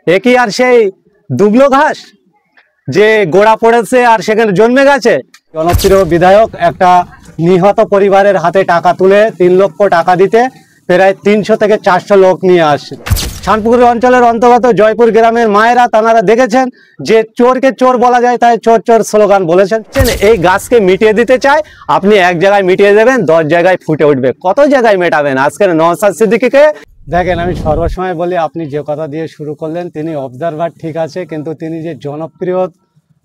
একই আর সেই দুবলো ঘাস যে গোড়া পড়েছে আর সেখানে জন্মে গেছে। জনপ্রিয় বিধায়ক একটা নিহত পরিবারের হাতে টাকা তুলে 3 লক্ষ টাকা দিতে প্রায় 300 থেকে 400 লোক নিয়ে আসছিল। শানপুকুর অঞ্চলের অন্তর্গত জয়পুর গ্রামের মায়েরা তারা দেখেছেন যে চোরকে চোর বলা যায়, তাই চোর চোর স্লোগান বলেছেন। এই গাছকে মিটিয়ে দিতে চায়, আপনি এক জায়গায় মিটিয়ে দেবেন, 10 জায়গায় ফুটে উঠবে। কত জায়গায় মেটাবেন? আজকের নওশাদ সিদ্দিকীকে দেখেন, আমি সর্বসময় বলি, আপনি যে কথা দিয়ে শুরু করলেন তিনি অবজারভার ঠিক আছে, কিন্তু তিনি যে জনপ্রিয়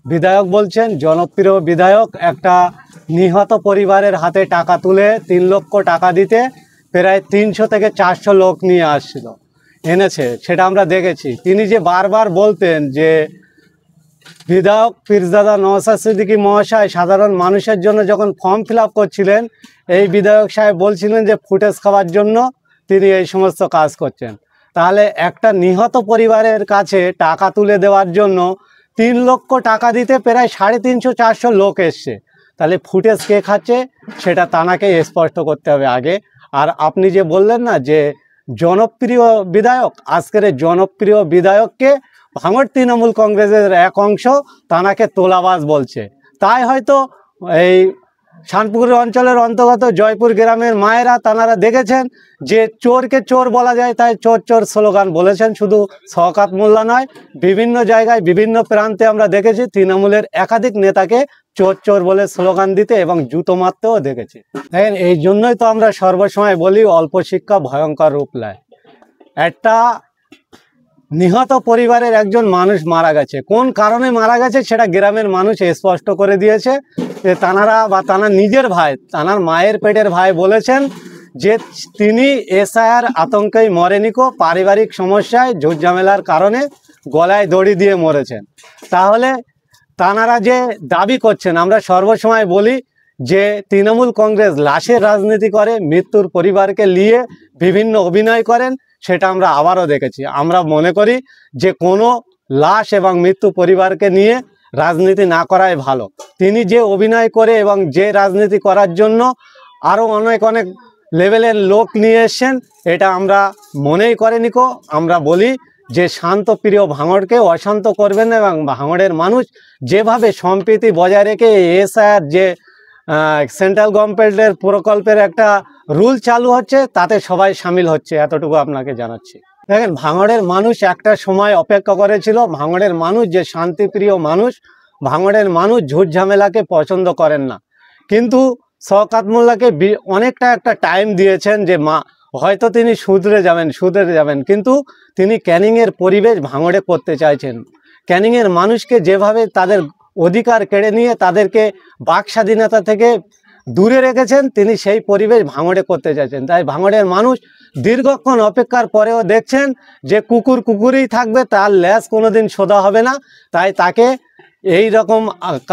বিধায়ক বলছেন, জনপ্রিয় বিধায়ক একটা নিহত পরিবারের হাতে টাকা তুলে 3 লক্ষ টাকা দিতে প্রায় 300 থেকে 400 লোক নিয়ে এনেছে, সেটা আমরা দেখেছি। তিনি যে বারবার বলতেন যে বিধায়ক পীরজাদা নওশাদ সিদ্দিকী মহাশয় সাধারণ মানুষের জন্য যখন ফর্ম ফিল আপ করছিলেন, এই বিধায়ক সাহেব বলছিলেন যে ফুটেজ খাওয়ার জন্য তিনি এই সমস্ত কাজ করছেন। তাহলে একটা নিহত পরিবারের কাছে টাকা তুলে দেওয়ার জন্য 3 লক্ষ টাকা দিতে প্রায় 350-400 লোক এসছে। তাহলে ফুটেজ কে খাচ্ছে সেটা তানাকে স্পষ্ট করতে হবে আগে। আর আপনি যে বললেন না যে জনপ্রিয় বিধায়ক, আজকের জনপ্রিয় বিধায়ককে ভাঙড় তৃণমূল কংগ্রেসের এক অংশ তানাকে তোলাবাজ বলছে। তাই হয়তো এই শানপুকুর অঞ্চলের অন্তর্গত জয়পুর গ্রামের মায়েরা তারা দেখেছেন যে চোরকে চোর বলা যায়, তাই চোর চোর স্লোগান বলেছেন। শুধু শওকত মোল্লা নয়, বিভিন্ন জায়গায় বিভিন্ন প্রান্তে আমরা দেখেছি তৃণমূলের একাধিক নেতাকে চোর চোর বলে স্লোগান দিতে এবং জুতো মারতেও দেখেছি। দেখেন, এই জন্যই তো আমরা সর্বসময় বলি অল্প শিক্ষা ভয়ঙ্কর রূপ নেয়। একটা নিহত পরিবারের একজন মানুষ মারা গেছে, কোন কারণে মারা গেছে সেটা গ্রামের মানুষ স্পষ্ট করে দিয়েছে। তানার নিজের ভাই, তানার মায়ের পেটের ভাই বলেছেন যে তিনি এসআইআর আতঙ্কেই মরেনিকো, পারিবারিক সমস্যায় ঝুটঝামেলার কারণে গলায় দড়ি দিয়ে মরেছেন। তাহলে তানারা যে দাবি করছেন, আমরা সর্বসময় বলি যে তৃণমূল কংগ্রেস লাশের রাজনীতি করে, মৃত্যুর পরিবারকে নিয়ে বিভিন্ন অভিনয় করেন, সেটা আমরা আবারও দেখেছি। আমরা মনে করি যে কোনো লাশ এবং মৃত্যু পরিবারকে নিয়ে রাজনীতি না করাই ভালো। তিনি যে অভিনয় করে এবং যে রাজনীতি করার জন্য আরও অনেক অনেক লেভেলের লোক নিয়ে এসছেন, এটা আমরা মনেই করেনি। আমরা বলি যে শান্তপ্রিয় ভাঙড়কে অশান্ত করবেন না, এবং ভাঙড়ের মানুষ যেভাবে সম্প্রীতি বজায় রেখে এসআইআর যে সেন্ট্রাল গভর্নমেন্টের প্রকল্পের একটা রুল চালু হচ্ছে, তাতে সবাই সামিল হচ্ছে, এতটুকু আপনাকে জানাচ্ছি। দেখেন, ভাঙড়ের মানুষ একটা সময় অপেক্ষা করেছিল। ভাঙড়ের মানুষ যে শান্তিপ্রিয় মানুষ, ভাঙড়ের মানুষ ঝুট ঝামেলাকে পছন্দ করেন না, কিন্তু শওকত মোল্লাকে অনেকটা একটা টাইম দিয়েছেন যে হয়তো তিনি শুধরে যাবেন, কিন্তু তিনি ক্যানিংয়ের পরিবেশ ভাঙড়ে করতে চাইছেন। ক্যানিংয়ের মানুষকে যেভাবে তাদের অধিকার কেড়ে নিয়ে তাদেরকে বাক স্বাধীনতা থেকে দূরে রেখেছেন, তিনি সেই পরিবেশ ভাঙড়ে করতে চাইছেন। তাই ভাঙড়ের মানুষ দীর্ঘক্ষণ অপেক্ষার পরেও দেখছেন যে কুকুর কুকুরই থাকবে, তার ল্যাজ কোনোদিন সোজা হবে না। তাই তাকে এই রকম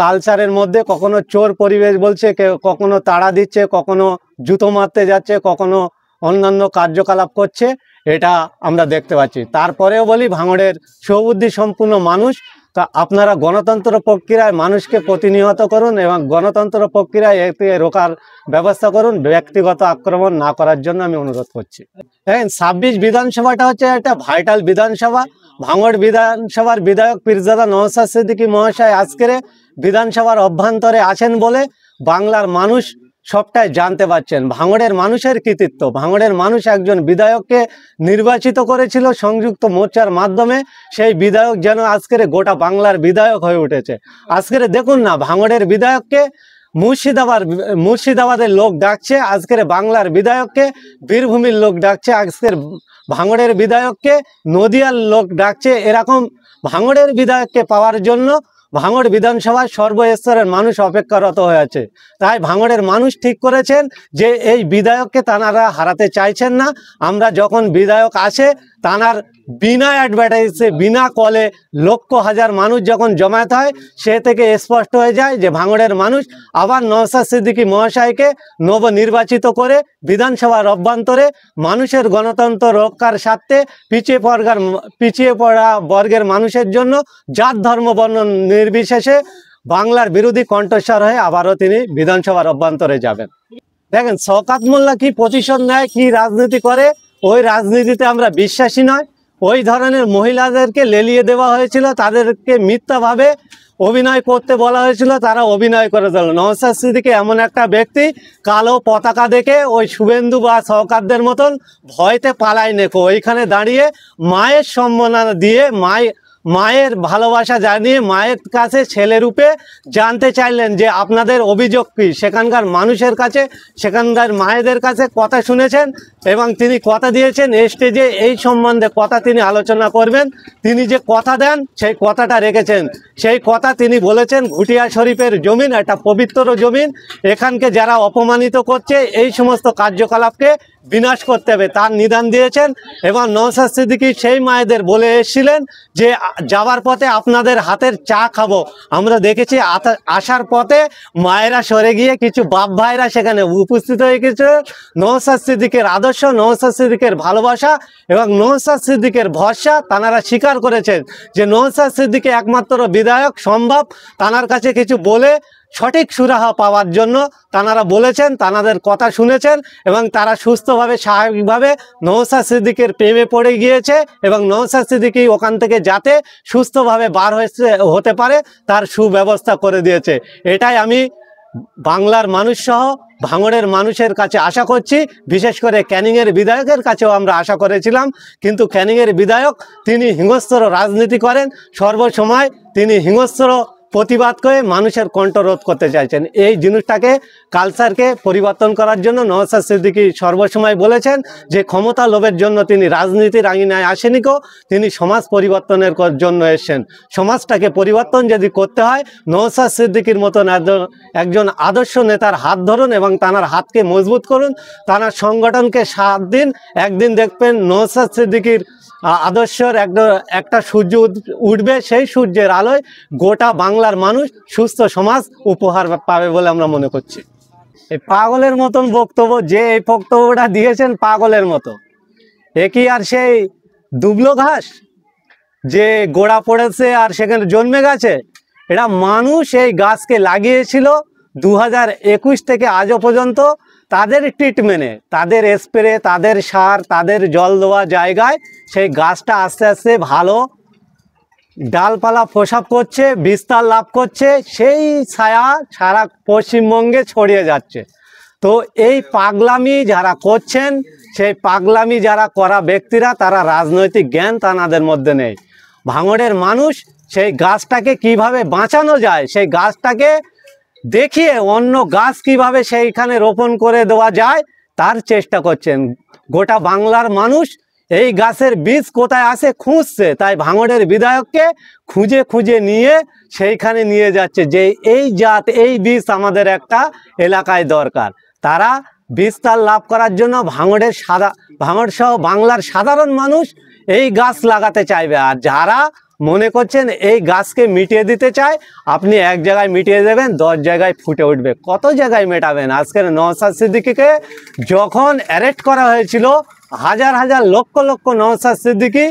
কালচারের মধ্যে কখনো চোর পরিবেশ বলছে, কখনো তাড়া দিচ্ছে, কখনো জুতো মারতে যাচ্ছে, কখনো অন্যান্য কার্যকলাপ করছে, এটা আমরা দেখতে পাচ্ছি। তারপরেও বলি, ভাঙড়ের সুবুদ্ধি সম্পূর্ণ মানুষ, তা আপনারা গণতন্ত্র প্রক্রিয়ায় মানুষকে প্রতিনিয়ত করুন এবং গণতন্ত্র প্রক্রিয়ায় এতে রোকার ব্যবস্থা করুন। ব্যক্তিগত আক্রমণ না করার জন্য আমি অনুরোধ করছি। দেখেন, 26 বিধানসভাটা হচ্ছে একটা ভাইটাল বিধানসভা। ভাঙড় বিধানসভার বিধায়ক পীরজাদা নওশাদ সিদ্দিকী মহাশয় আজকের বিধানসভার অভ্যন্তরে আছেন বলে বাংলার মানুষ সবটাই জানতে পারছেন। ভাঙড়ের মানুষের কৃতিত্ব, ভাঙড়ের মানুষ একজন বিধায়ককে নির্বাচিত করেছিল সংযুক্ত মোর্চার মাধ্যমে। সেই বিধায়ক যেন আজকের গোটা বাংলার বিধায়ক হয়ে উঠেছে। আজকের দেখুন না, ভাঙড়ের বিধায়ককে মুর্শিদাবাদের লোক ডাকছে, আজকের বাংলার বিধায়ককে বীরভূমির লোক ডাকছে, আজকের ভাঙড়ের বিধায়ককে নদিয়ার লোক ডাকছে। এরকম ভাঙড়ের বিধায়ককে পাওয়ার জন্য ভাঙড় বিধানসভায় সর্বস্তরের মানুষ অপেক্ষারত হয়ে আছে। তাই ভাঙড়ের মানুষ ঠিক করেছেন যে এই বিধায়ককে তানারা হারাতে চাইছেন না। আমরা যখন বিধায়ক আসে, তানার বিনা অ্যাডভার্টাইজে, বিনা কলে লক্ষ হাজার মানুষ যখন জমায়েত হয়, সে থেকে স্পষ্ট হয়ে যায় যে ভাঙড়ের মানুষ আবার নওশাদ সিদ্দিকী মহাশয়কে নবনির্বাচিত করে বিধানসভার অভ্যন্তরে মানুষের গণতন্ত্র রক্ষার স্বার্থে পিছিয়ে পড়া বর্গের মানুষের জন্য জাত ধর্ম বর্ণ নির্বিশেষে বাংলার বিরোধী কণ্ঠস্বর হয়ে আবারও তিনি বিধানসভার অভ্যন্তরে যাবেন। দেখেন, শওকত মোল্লা কি প্রতিশোধ নেয়, কি রাজনীতি করে, ওই রাজনীতিতে আমরা বিশ্বাসী নয়। ওই ধরনের মহিলাদেরকে লেলিয়ে দেওয়া হয়েছিল, তাদেরকে মিথ্যাভাবে অভিনয় করতে বলা হয়েছিল, তারা অভিনয় করে দিল। নওশাদ সিদ্দিকী এমন একটা ব্যক্তি, কালো পতাকা দেখে ওই শুভেন্দু বা সরকারদের মতন ভয়তে পালায় নেকো, ওইখানে দাঁড়িয়ে মায়ের সম্মাননা দিয়ে মায়ের ভালোবাসা জানিয়ে মায়ের কাছে ছেলেরূপে জানতে চাইলেন যে আপনাদের অভিযোগ কী। সেখানকার মানুষের কাছে, সেখানকার মায়েদের কাছে কথা শুনেছেন এবং তিনি কথা দিয়েছেন স্টেজে এই সম্বন্ধে কথা তিনি আলোচনা করবেন। তিনি যে কথা দেন সেই কথাটা রেখেছেন। সেই কথা তিনি বলেছেন ঘুটিয়া শরীফের জমিন একটা পবিত্র জমিন, এখানকে যারা অপমানিত করছে এই সমস্ত কার্যকলাপকে বিনাশ করতে হবে, তার নিদান দিয়েছেন। এবং নওশাদ সিদ্দিকী সেই মায়েদের বলে এসেছিলেন যে যাওয়ার পথে আপনাদের হাতের চা খাবো। আমরা দেখেছি আসার পথে মায়েরা সরে গিয়ে কিছু বাপ ভাইরা সেখানে উপস্থিত হয়ে গেছে। নওশাদ সিদ্দিকীর আদর্শ, নওশাদ সিদ্দিকীর ভালোবাসা এবং নওশাদ সিদ্দিকীর ভরসা তানারা স্বীকার করেছেন যে নওশাদ সিদ্দিকী একমাত্র বিধায়ক সম্ভব তানার কাছে কিছু বলে সঠিক সুরাহা পাওয়ার জন্য। তানারা বলেছেন, তানাদের কথা শুনেছেন এবং তারা সুস্থভাবে স্বাভাবিকভাবে নওশাদ সিদ্দিকীর প্রেমে পড়ে গিয়েছে এবং নওশাদ সিদ্দিকী ওখান থেকে যাতে সুস্থভাবে বার হতে পারে তার সুব্যবস্থা করে দিয়েছে। এটাই আমি বাংলার মানুষ সহ ভাঙড়ের মানুষের কাছে আশা করছি। বিশেষ করে ক্যানিংয়ের বিধায়কের কাছেও আমরা আশা করেছিলাম, কিন্তু ক্যানিংয়ের বিধায়ক তিনি হিংস্র রাজনীতি করেন, সর্বসময় তিনি হিংস্র প্রতিবাদ করে মানুষের কণ্ঠরোধ করতে চাইছেন। এই জিনিসটাকে কালচারকে পরিবর্তন করার জন্য নওশাদ সিদ্দিকী সর্বসময় বলেছেন যে ক্ষমতা লোভের জন্য তিনি রাজনীতির আঙিনায় আসেনি কো, তিনি সমাজ পরিবর্তনের জন্য এসেছেন। সমাজটাকে পরিবর্তন যদি করতে হয় নওশাদ সিদ্দিকীর মতন একজন আদর্শ নেতার হাত ধরুন এবং তানার হাতকে মজবুত করুন, তানার সংগঠনকে সাথ দিন। একদিন দেখবেন নওশাদ সিদ্দিকীর আদর্শের একটা সূর্য উঠবে, সেই সূর্যের আলোয় গোটা বাংলার মানুষ সুস্থ সমাজ উপহার পাবে বলে আমরা মনে করছি। এই পাগলের মতন বক্তব্য, যে এই বক্তব্যটা দিয়েছেন পাগলের মতো, এ কি আর সেই দুবলো ঘাস যে গোড়া পড়েছে আর সেখানে জন্মে গেছে? এটা মানুষ এই গাছকে লাগিয়েছিল 2021 থেকে আজও পর্যন্ত। তাদের ট্রিটমেন্টে, তাদের স্প্রে, তাদের সার, তাদের জল দেওয়া জায়গায় সেই গাছটা আস্তে আস্তে ভালো ডালপালা প্রসাব করছে, বিস্তার লাভ করছে, সেই ছায়া সারা পশ্চিমবঙ্গে ছড়িয়ে যাচ্ছে। তো এই পাগলামি যারা করছেন, সেই পাগলামি যারা করা ব্যক্তিরা, তারা রাজনৈতিক জ্ঞান তাদের মধ্যে নেই। ভাঙড়ের মানুষ সেই গাছটাকে কিভাবে বাঁচানো যায়, সেই গাছটাকে দেখিয়ে অন্য গাছ কিভাবে সেইখানে রোপণ করে দেওয়া যায় তার চেষ্টা করছেন। গোটা বাংলার মানুষ এই গাছের বীজ কোথায় আসে খুঁজছে, তাই ভাঙড়ের বিধায়ককে খুঁজে খুঁজে নিয়ে সেইখানে নিয়ে যাচ্ছে যে এই জাত, এই বীজ আমাদের একটা এলাকায় দরকার। তারা বিস্তার লাভ করার জন্য ভাঙড় সহ বাংলার সাধারণ মানুষ এই গাছ লাগাতে চাইবে। আর যারা মনে করছেন এই গাছকে মিটিয়ে দিতে চায়, আপনি এক জায়গায় মিটিয়ে দেবেন, 10 জায়গায় ফুটে উঠবে। কত জায়গায় মেটাবেন? আজকের নওশাদ সিদ্দিকীকে যখন অ্যারেস্ট করা হয়েছিল, হাজার হাজার লক্ষ লক্ষ নওশাদ সিদ্দিকী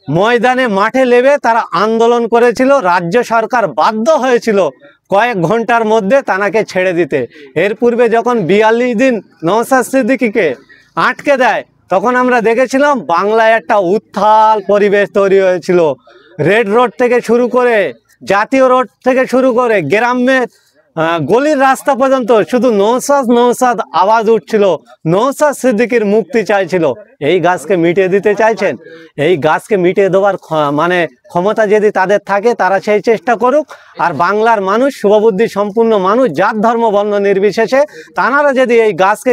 ময়দানে মাঠে নেমে তারা আন্দোলন করেছিল। রাজ্য সরকার বাধ্য হয়েছিল কয়েক ঘন্টার মধ্যে তানাকে ছেড়ে দিতে। এর পূর্বে যখন 42 দিন নওশাদ সিদ্দিকীকে আটকে দেয়, তখন আমরা দেখেছিলাম বাংলায় একটা উত্তাল পরিবেশ তৈরি হয়েছিল। রেড রোড থেকে শুরু করে, জাতীয় রোড থেকে শুরু করে, গ্রামের গলির রাস্তা পর্যন্ত শুধু নওশাদ নওশাদ আওয়াজ উঠছিল। নওশাদ সিদ্দিকীর মুক্তি চাইছিল। এই গাছকে মিটিয়ে দিতে চাইছেন। এই গাছকে মিটিয়ে দেওয়ার মানে ক্ষমতা যদি তাদের থাকে, তারা সেই চেষ্টা করুক। আর বাংলার মানুষ, শুভবুদ্ধি সম্পূর্ণ মানুষ, জাত ধর্ম বর্ণ নির্বিশেষে, তারা যদি এই গাছকে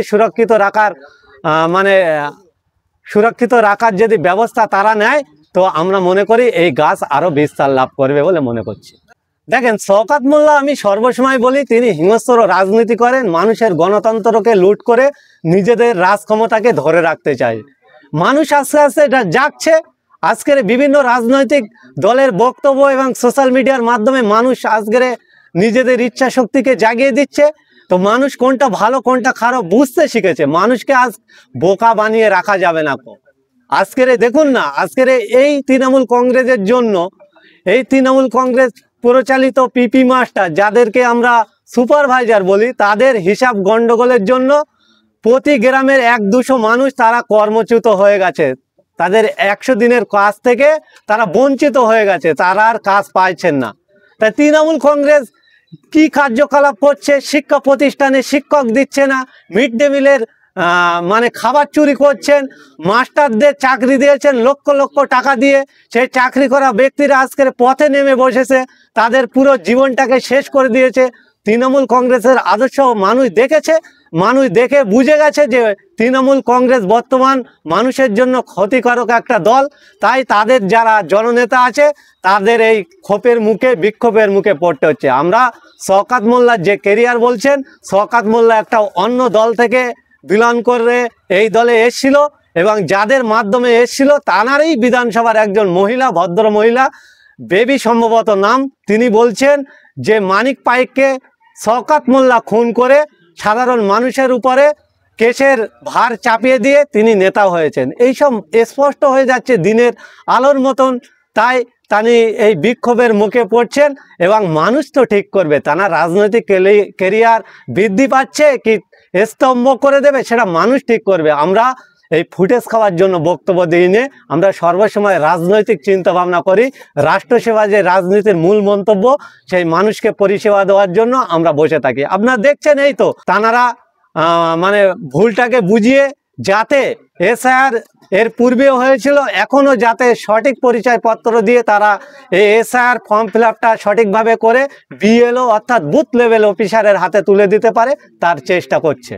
সুরক্ষিত রাখার যদি ব্যবস্থা তারা নেয়, তো আমরা মনে করি এই গাছ আরো বিস্তার লাভ করবে বলে মনে করছি। দেখেন, শওকত মোল্লা, আমি সর্বসময় বলি, তিনি হিংস্র রাজনীতি করেন, মানুষের গণতন্ত্রকে লুট করে নিজেদের রাজ ক্ষমতাকে ধরে রাখতে চায়। মানুষ আস্তে আস্তে এটা জাগছে। আজকের বিভিন্ন রাজনৈতিক দলের বক্তব্য এবং সোশ্যাল মিডিয়ার মাধ্যমে মানুষ আজকের নিজেদের ইচ্ছা শক্তিকে জাগিয়ে দিচ্ছে। তো মানুষ কোনটা ভালো কোনটা খারাপ বুঝতে শিখেছে। মানুষকে আজ বোকা বানিয়ে রাখা যাবে না। আজকের দেখুন না, আজকের এই তৃণমূল কংগ্রেসের জন্য, এই তৃণমূল কংগ্রেস পরিচালিত পিপি মাস্টার, যাদেরকে আমরা সুপারভাইজার বলি, তাদের হিসাব গন্ডগোলের জন্য প্রতি গ্রামের 1-200 মানুষ তারা কর্মচ্যুত হয়ে গেছে। তাদের 100 দিনের কাজ থেকে তারা বঞ্চিত হয়ে গেছে, তারা আর কাজ পাইছেন না। তাই তৃণমূল কংগ্রেস কি কার্যকলাপ করছে, শিক্ষা প্রতিষ্ঠানে শিক্ষক দিচ্ছে না, মিড ডে মিলের মানে খাবার চুরি করছেন, মাস্টারদের চাকরি দিয়েছেন লক্ষ লক্ষ টাকা দিয়ে, সেই চাকরি করা ব্যক্তিরা আজকের পথে নেমে বসেছে, তাদের পুরো জীবনটাকে শেষ করে দিয়েছে। তৃণমূল কংগ্রেসের আদর্শ মানুষ দেখেছে, মানুষ দেখে বুঝে গেছে যে তৃণমূল কংগ্রেস বর্তমান মানুষের জন্য ক্ষতিকারক একটা দল। তাই তাদের যারা জননেতা আছে তাদের এই ক্ষোভের মুখে, বিক্ষোভের মুখে পড়তে হচ্ছে। আমরা শওকত মোল্লার যে কেরিয়ার বলছেন, শওকত মোল্লা একটা অন্য দল থেকে বিলং করে এই দলে এসেছিল এবং যাদের মাধ্যমে এসেছিল তানারই বিধানসভার একজন মহিলা, ভদ্র মহিলা, বেবি সম্ভবত নাম, তিনি বলছেন যে মানিক পাইককে শওকত মোল্লা খুন করে সাধারণ মানুষের উপরে কেসের ভার চাপিয়ে দিয়ে তিনি নেতা হয়েছেন। এইসব স্পষ্ট হয়ে যাচ্ছে দিনের আলোর মতন। তাই তিনি এই বিক্ষোভের মুখে পড়ছেন এবং মানুষ তো ঠিক করবে, তারা রাজনৈতিক কেরিয়ার বৃদ্ধি পাচ্ছে কি স্তম্ভ করে দেবে সেটা মানুষ ঠিক করবে। আমরা এই ফুটেজ খাওয়ার জন্য বক্তব্য দিই নে, আমরা সর্বসময় রাজনৈতিক চিন্তা ভাবনা করি। রাষ্ট্রসেবা যে রাজনীতির মূল মন্তব্য, সেই মানুষকে পরিষেবা দেওয়ার জন্য আমরা বসে থাকি। আপনারা দেখছেন এই তো তানারা মানে ভুলটাকে বুঝিয়ে যাতে এসআইআর এর পূর্বেও হয়েছিল, এখনও যাতে সঠিক পরিচয়পত্র দিয়ে তারা এই এসআইআর ফর্ম ফিল আপটা সঠিকভাবে করে বিএলও অর্থাৎ বুথ লেভেল অফিসারের হাতে তুলে দিতে পারে, তার চেষ্টা করছে।